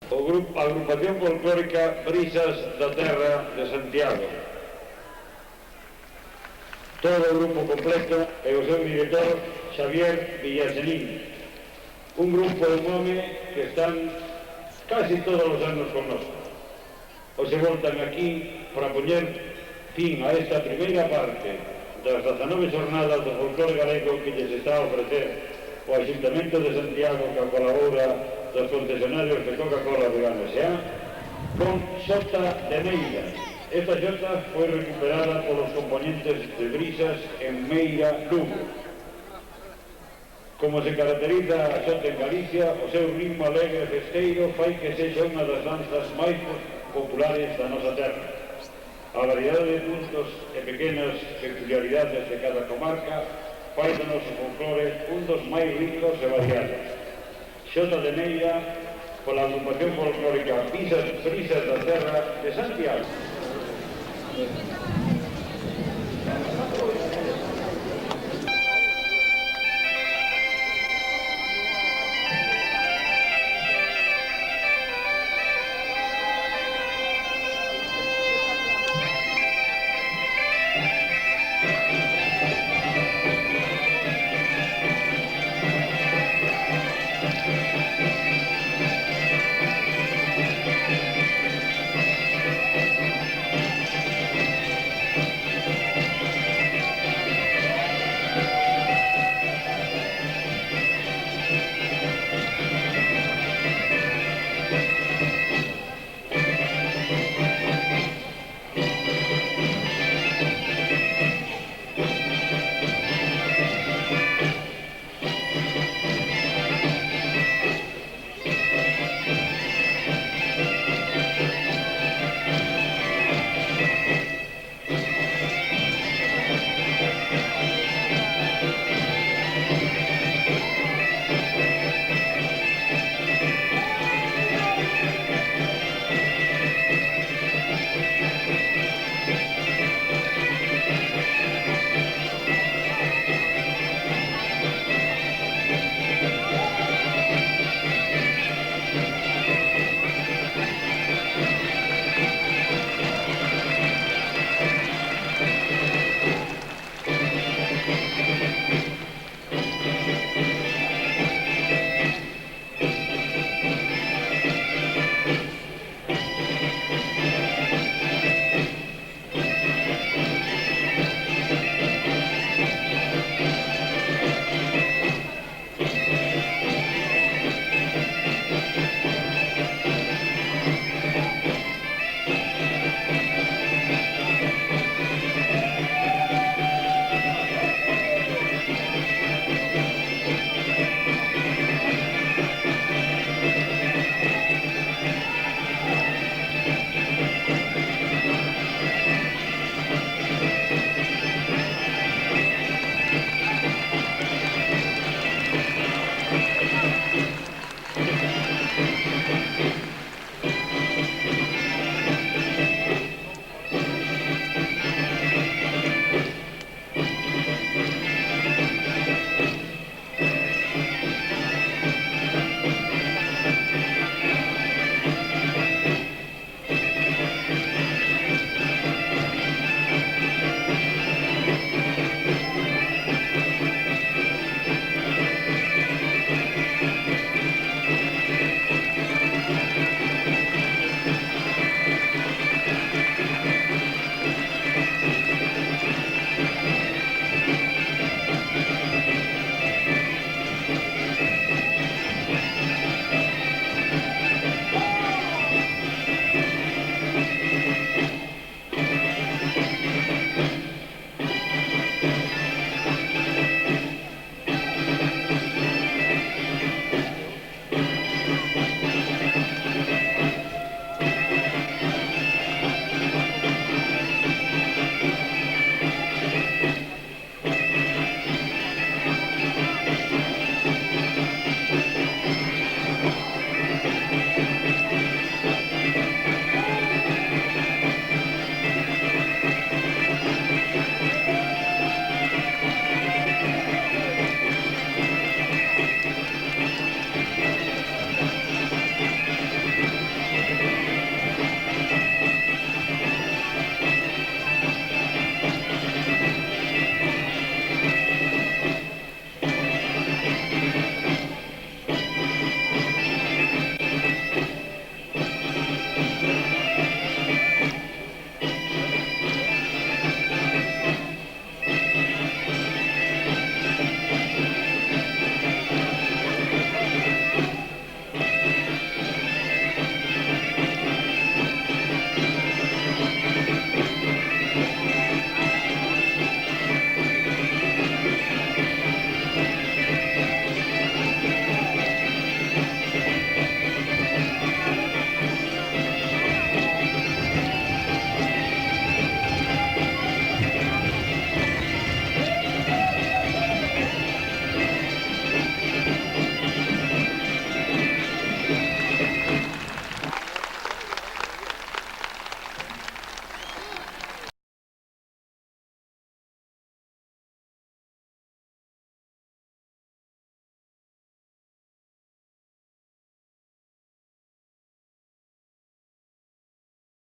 A agrupación folclórica Brisas da Terra de Santiago. Todo o grupo completo e o seu director Xavier Villasenín. Un grupo de home que están casi todos os anos con nós. O se voltan aquí para poñer fin a esta primeira parte das 19 jornadas do folclore galego que lles está a ofrecer o Ayuntamento de Santiago que colabora dos concesionarios de Coca-Cola de Gana S.A. con Xota de Meira. Esta xota foi recuperada polos componentes de Brisas en Meira, Lugo. Como se caracteriza a xota en Galicia, o seu ritmo alegre e festeiro fai que sexa unha das danzas máis populares da nosa terra. A variedade de puntos e pequenas peculiaridades de cada comarca fai do noso folclore un dos máis ricos e variados. Xota de Meira, pola agrupación folclórica Brisas da Terra de Santiago.